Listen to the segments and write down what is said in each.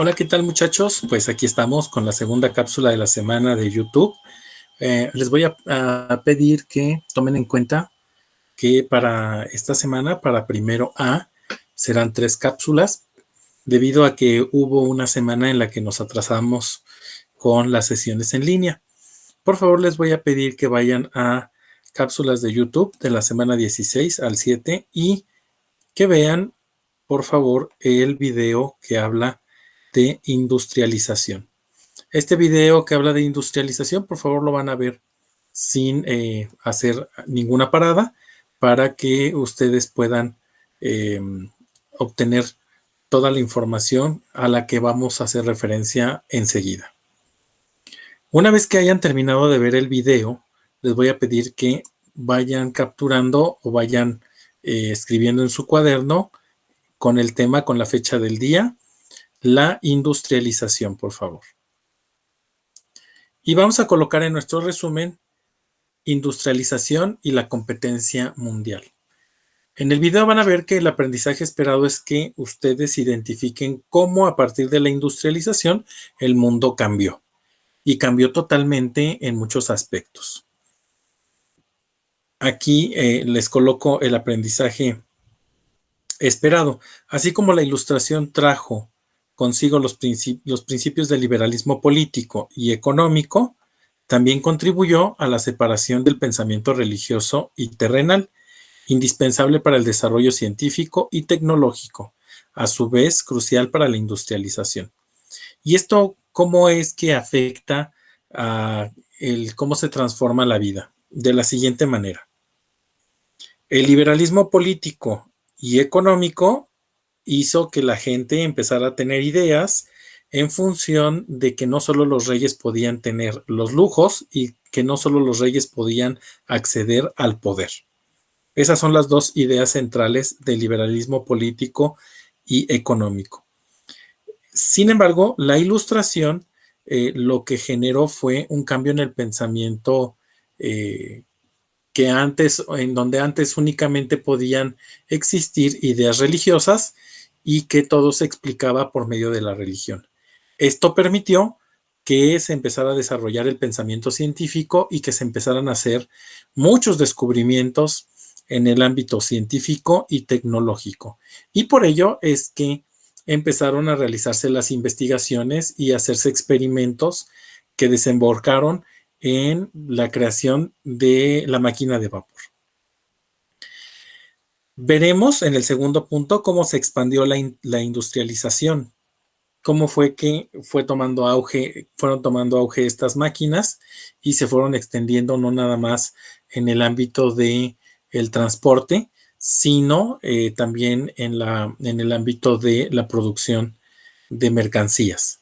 Hola, ¿qué tal muchachos? Pues aquí estamos con la segunda cápsula de la semana de YouTube. Les voy a pedir que tomen en cuenta que para esta semana, para primero A, serán 3 cápsulas, debido a que hubo una semana en la que nos atrasamos con las sesiones en línea. Por favor, les voy a pedir que vayan a cápsulas de YouTube de la semana 16 al 7 y que vean, por favor, el video que habla de industrialización. Este video que habla de industrialización, por favor, lo van a ver sin hacer ninguna parada para que ustedes puedan eh, obtener toda la información a la que vamos a hacer referencia enseguida. Una vez que hayan terminado de ver el video, les voy a pedir que vayan capturando o vayan escribiendo en su cuaderno con el tema, con la fecha del día, la industrialización, por favor. Y vamos a colocar en nuestro resumen industrialización y la competencia mundial. En el video van a ver que el aprendizaje esperado es que ustedes identifiquen cómo a partir de la industrialización el mundo cambió y cambió totalmente en muchos aspectos. Aquí les coloco el aprendizaje esperado, así como la ilustración trajo consigo los principios del liberalismo político y económico, también contribuyó a la separación del pensamiento religioso y terrenal, indispensable para el desarrollo científico y tecnológico, a su vez crucial para la industrialización. ¿Y esto cómo es que afecta a cómo se transforma la vida? De la siguiente manera. El liberalismo político y económico hizo que la gente empezara a tener ideas en función de que no solo los reyes podían tener los lujos y que no solo los reyes podían acceder al poder. Esas son las dos ideas centrales del liberalismo político y económico. Sin embargo, la ilustración lo que generó fue un cambio en el pensamiento que antes, en donde antes únicamente podían existir ideas religiosas y que todo se explicaba por medio de la religión. Esto permitió que se empezara a desarrollar el pensamiento científico y que se empezaran a hacer muchos descubrimientos en el ámbito científico y tecnológico. Y por ello es que empezaron a realizarse las investigaciones y a hacerse experimentos que desembocaron en la creación de la máquina de vapor. Veremos en el segundo punto cómo se expandió la industrialización, cómo fue que fueron tomando auge estas máquinas y se fueron extendiendo no nada más en el ámbito del transporte, sino también en el ámbito de la producción de mercancías.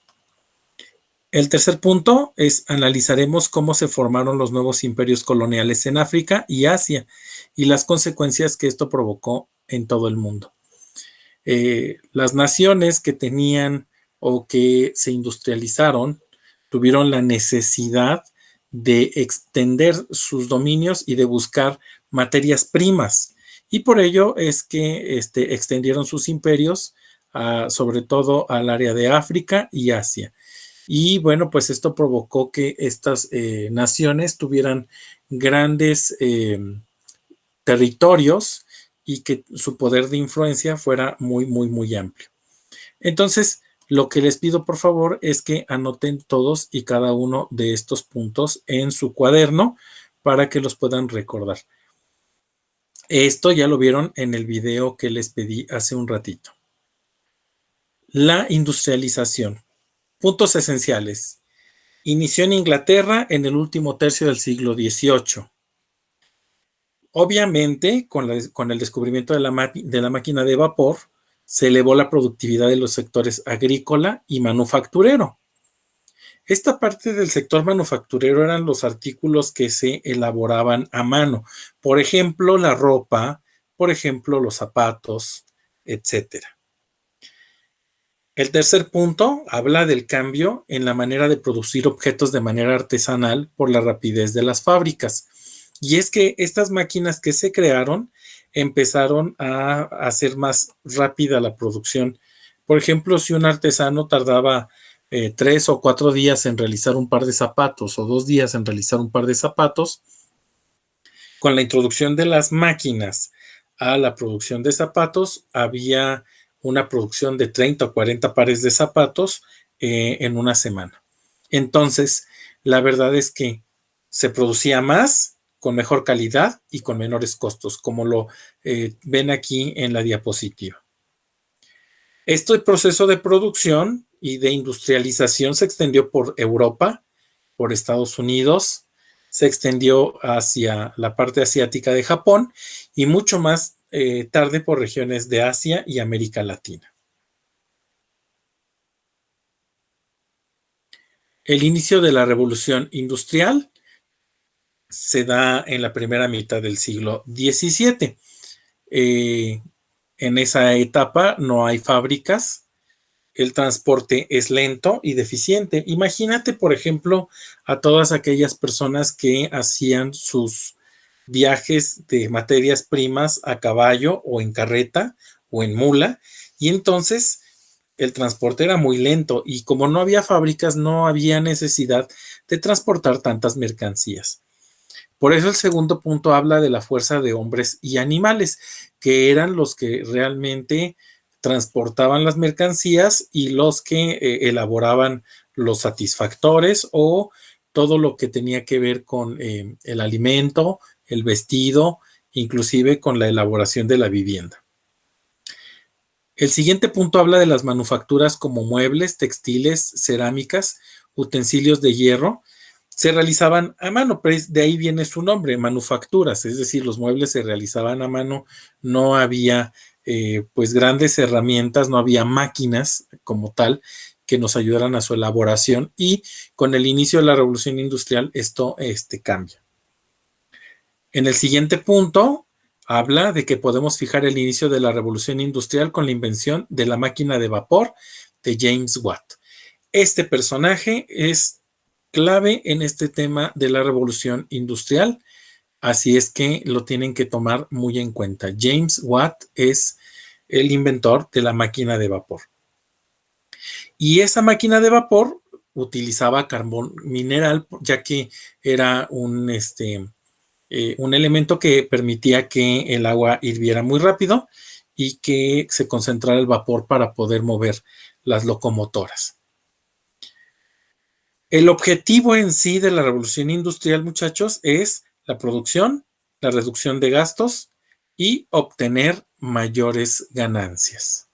El tercer punto es analizaremos cómo se formaron los nuevos imperios coloniales en África y Asia y las consecuencias que esto provocó en todo el mundo. Las naciones que tenían o que se industrializaron tuvieron la necesidad de extender sus dominios y de buscar materias primas. Y por ello es que extendieron sus imperios sobre todo al área de África y Asia. Y bueno, pues esto provocó que estas naciones tuvieran grandes territorios y que su poder de influencia fuera muy, muy, muy amplio. Entonces, lo que les pido por favor es que anoten todos y cada uno de estos puntos en su cuaderno para que los puedan recordar. Esto ya lo vieron en el video que les pedí hace un ratito. La industrialización. Puntos esenciales. Inició en Inglaterra en el último tercio del siglo XVIII. Obviamente, con el descubrimiento de la máquina de vapor, se elevó la productividad de los sectores agrícola y manufacturero. Esta parte del sector manufacturero eran los artículos que se elaboraban a mano. Por ejemplo, la ropa, por ejemplo, los zapatos, etcétera. El tercer punto habla del cambio en la manera de producir objetos de manera artesanal por la rapidez de las fábricas. Y es que estas máquinas que se crearon empezaron a hacer más rápida la producción, Por ejemplo, si un artesano tardaba 3 o 4 días en realizar un par de zapatos o 2 días en realizar un par de zapatos, con la introducción de las máquinas a la producción de zapatos, había una producción de 30 o 40 pares de zapatos en una semana. Entonces, la verdad es que se producía más, con mejor calidad y con menores costos, como lo ven aquí en la diapositiva. Este proceso de producción y de industrialización se extendió por Europa, por Estados Unidos, se extendió hacia la parte asiática de Japón y mucho más tarde por regiones de Asia y América Latina. El inicio de la revolución industrial se da en la primera mitad del siglo XVII. En esa etapa no hay fábricas, el transporte es lento y deficiente. Imagínate, por ejemplo, a todas aquellas personas que hacían sus viajes de materias primas a caballo o en carreta o en mula, y entonces el transporte era muy lento y como no había fábricas, no había necesidad de transportar tantas mercancías. Por eso el segundo punto habla de la fuerza de hombres y animales, que eran los que realmente transportaban las mercancías y los que elaboraban los satisfactores o todo lo que tenía que ver con el alimento, el vestido, inclusive con la elaboración de la vivienda. El siguiente punto habla de las manufacturas como muebles, textiles, cerámicas, utensilios de hierro. Se realizaban a mano, pero de ahí viene su nombre, manufacturas, es decir, los muebles se realizaban a mano, no había pues grandes herramientas, no había máquinas como tal que nos ayudaran a su elaboración y con el inicio de la revolución industrial esto cambia. En el siguiente punto habla de que podemos fijar el inicio de la revolución industrial con la invención de la máquina de vapor de James Watt. Este personaje es clave en este tema de la revolución industrial, así es que lo tienen que tomar muy en cuenta. James Watt es el inventor de la máquina de vapor. Y esa máquina de vapor utilizaba carbón mineral, ya que era un elemento que permitía que el agua hirviera muy rápido y que se concentrara el vapor para poder mover las locomotoras. El objetivo en sí de la revolución industrial, muchachos, es la producción, la reducción de gastos y obtener mayores ganancias.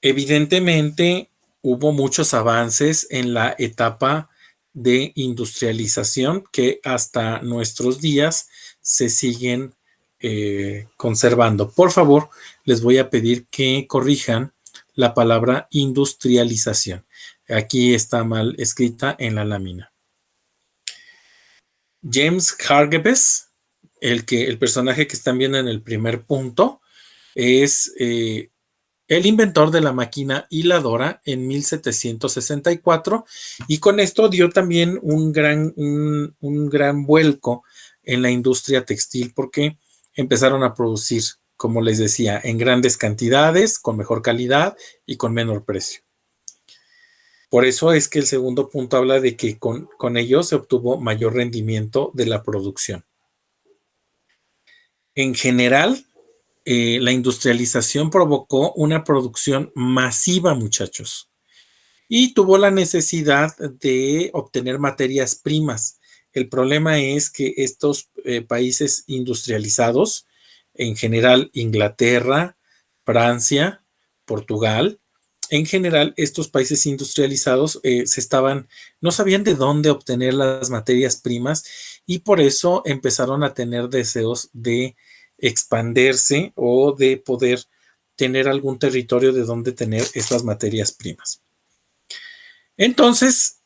Evidentemente, hubo muchos avances en la etapa de industrialización que hasta nuestros días se siguen conservando. Por favor, les voy a pedir que corrijan la palabra industrialización. Aquí está mal escrita en la lámina. James Hargreaves, el personaje que están viendo en el primer punto, es el inventor de la máquina hiladora en 1764 y con esto dio también un gran vuelco en la industria textil porque empezaron a producir, como les decía, en grandes cantidades, con mejor calidad y con menor precio. Por eso es que el segundo punto habla de que con ello se obtuvo mayor rendimiento de la producción. En general, la industrialización provocó una producción masiva, muchachos, y tuvo la necesidad de obtener materias primas. El problema es que estos países industrializados, en general Inglaterra, Francia, Portugal, en general estos países industrializados no sabían de dónde obtener las materias primas y por eso empezaron a tener deseos de expandirse o de poder tener algún territorio de donde tener estas materias primas. Entonces,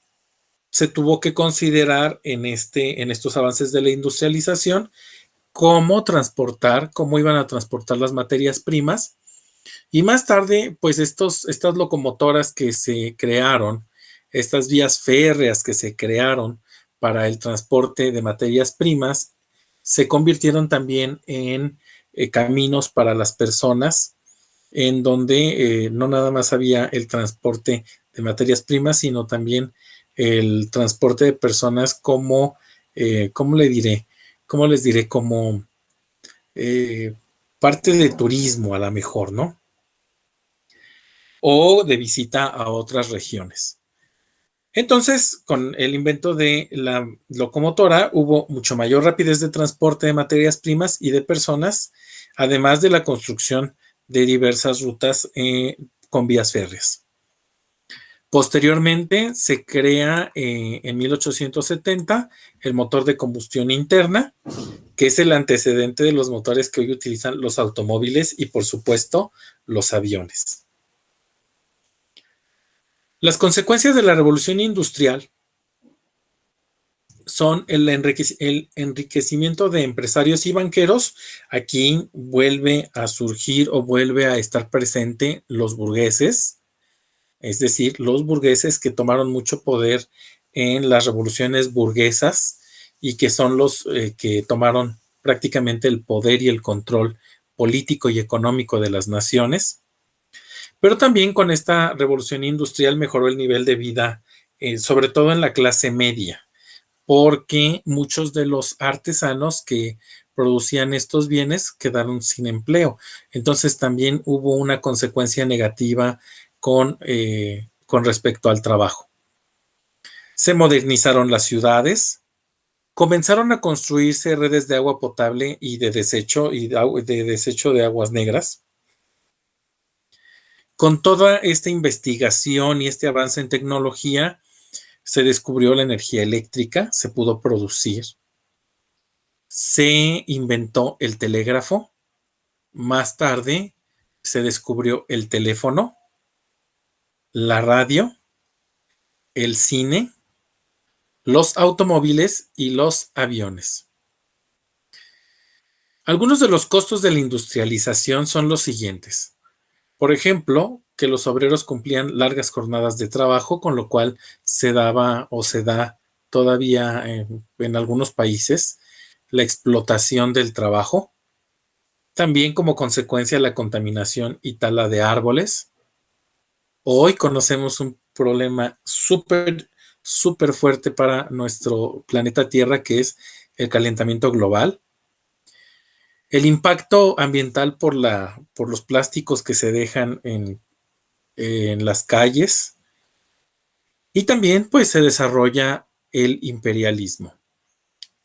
se tuvo que considerar en estos avances de la industrialización cómo iban a transportar las materias primas. Y más tarde, pues estas locomotoras que se crearon, estas vías férreas que se crearon para el transporte de materias primas, se convirtieron también en caminos para las personas, en donde no nada más había el transporte de materias primas, sino también el transporte de personas como, ¿cómo le diré? ¿Cómo les diré? Como eh, parte de turismo a lo mejor, ¿no? O de visita a otras regiones. Entonces, con el invento de la locomotora, hubo mucho mayor rapidez de transporte de materias primas y de personas, además de la construcción de diversas rutas con vías férreas. Posteriormente se crea en 1870 el motor de combustión interna, que es el antecedente de los motores que hoy utilizan los automóviles y, por supuesto, los aviones. Las consecuencias de la revolución industrial son el enriquecimiento de empresarios y banqueros. Aquí vuelve a surgir o vuelve a estar presente los burgueses, es decir, los burgueses que tomaron mucho poder en las revoluciones burguesas y que son los que tomaron prácticamente el poder y el control político y económico de las naciones. Pero también con esta revolución industrial mejoró el nivel de vida, sobre todo en la clase media, porque muchos de los artesanos que producían estos bienes quedaron sin empleo. Entonces también hubo una consecuencia negativa con respecto al trabajo. Se modernizaron las ciudades, comenzaron a construirse redes de agua potable y de desecho de aguas negras. Con toda esta investigación y este avance en tecnología, se descubrió la energía eléctrica, se pudo producir, se inventó el telégrafo, más tarde se descubrió el teléfono, la radio, el cine, los automóviles y los aviones. Algunos de los costos de la industrialización son los siguientes. Por ejemplo, que los obreros cumplían largas jornadas de trabajo, con lo cual se daba o se da todavía en algunos países la explotación del trabajo. También como consecuencia la contaminación y tala de árboles. Hoy conocemos un problema súper fuerte para nuestro planeta Tierra, que es el calentamiento global. El impacto ambiental por los plásticos que se dejan en las calles. Y también pues se desarrolla el imperialismo.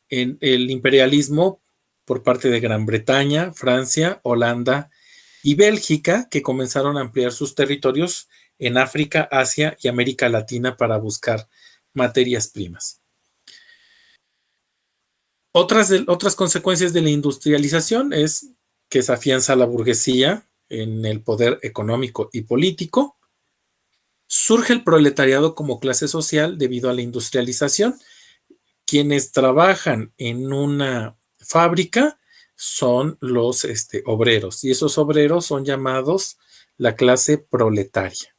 El imperialismo por parte de Gran Bretaña, Francia, Holanda y Bélgica, que comenzaron a ampliar sus territorios en África, Asia y América Latina para buscar materias primas. Otras consecuencias de la industrialización es que se afianza la burguesía en el poder económico y político. Surge el proletariado como clase social debido a la industrialización. Quienes trabajan en una fábrica son los obreros, y esos obreros son llamados la clase proletaria.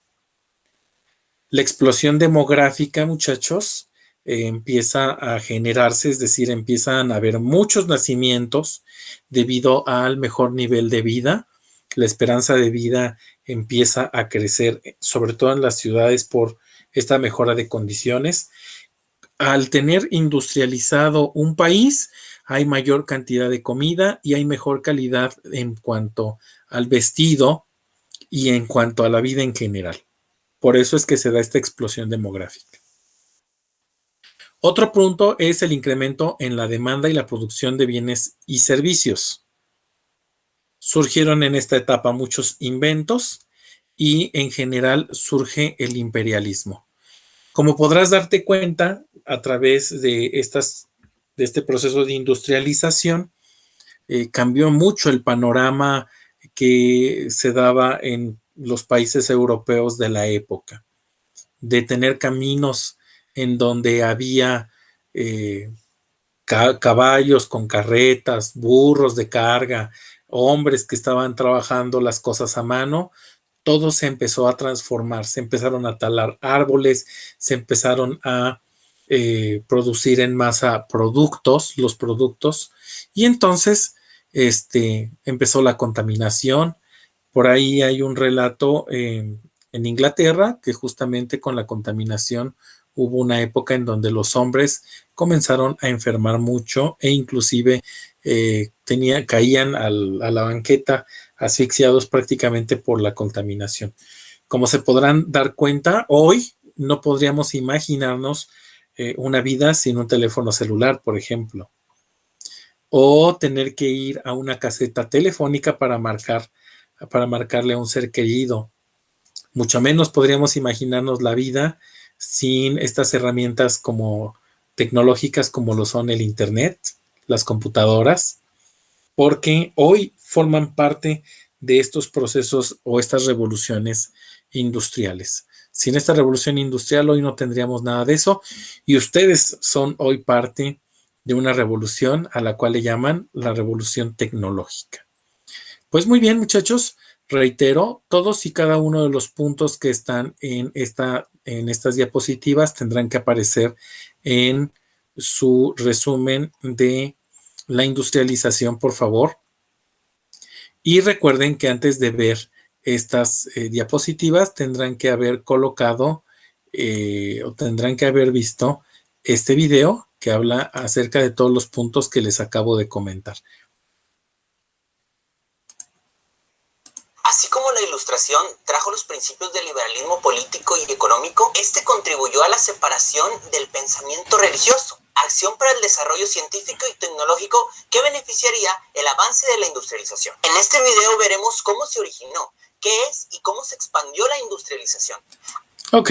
La explosión demográfica, muchachos, empieza a generarse, es decir, empiezan a haber muchos nacimientos debido al mejor nivel de vida. La esperanza de vida empieza a crecer, sobre todo en las ciudades, por esta mejora de condiciones. Al tener industrializado un país, hay mayor cantidad de comida y hay mejor calidad en cuanto al vestido y en cuanto a la vida en general. Por eso es que se da esta explosión demográfica. Otro punto es el incremento en la demanda y la producción de bienes y servicios. Surgieron en esta etapa muchos inventos y en general surge el imperialismo. Como podrás darte cuenta a través de este proceso de industrialización, cambió mucho el panorama que se daba en los países europeos de la época, de tener caminos en donde había caballos con carretas, burros de carga, hombres que estaban trabajando las cosas a mano. Todo se empezó a transformar, se empezaron a talar árboles, se empezaron a producir en masa los productos, y entonces empezó la contaminación. Por ahí hay un relato en Inglaterra que justamente con la contaminación hubo una época en donde los hombres comenzaron a enfermar mucho e inclusive caían a la banqueta asfixiados prácticamente por la contaminación. Como se podrán dar cuenta, hoy no podríamos imaginarnos una vida sin un teléfono celular, por ejemplo, o tener que ir a una caseta telefónica para marcarle a un ser querido. Mucho menos podríamos imaginarnos la vida sin estas herramientas como tecnológicas como lo son el internet, las computadoras, porque hoy forman parte de estos procesos o estas revoluciones industriales. Sin esta revolución industrial hoy no tendríamos nada de eso y ustedes son hoy parte de una revolución a la cual le llaman la revolución tecnológica. Pues muy bien, muchachos, reitero, todos y cada uno de los puntos que están en estas diapositivas tendrán que aparecer en su resumen de la industrialización, por favor. Y recuerden que antes de ver estas diapositivas tendrán que haber colocado o tendrán que haber visto este video que habla acerca de todos los puntos que les acabo de comentar. Así como la Ilustración trajo los principios del liberalismo político y económico, este contribuyó a la separación del pensamiento religioso, acción para el desarrollo científico y tecnológico que beneficiaría el avance de la industrialización. En este video veremos cómo se originó, qué es y cómo se expandió la industrialización. Ok,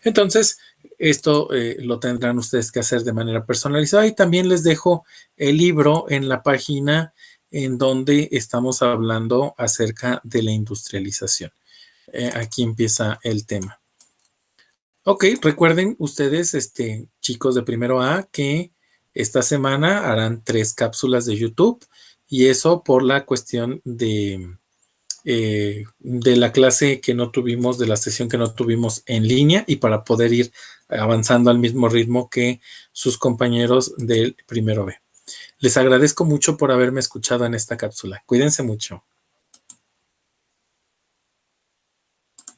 entonces esto lo tendrán ustedes que hacer de manera personalizada y también les dejo el libro en la página en donde estamos hablando acerca de la industrialización. Aquí empieza el tema. Ok, recuerden ustedes, chicos de primero A, que esta semana harán 3 cápsulas de YouTube y eso por la cuestión de la clase que no tuvimos, de la sesión que no tuvimos en línea y para poder ir avanzando al mismo ritmo que sus compañeros del primero B. Les agradezco mucho por haberme escuchado en esta cápsula. Cuídense mucho.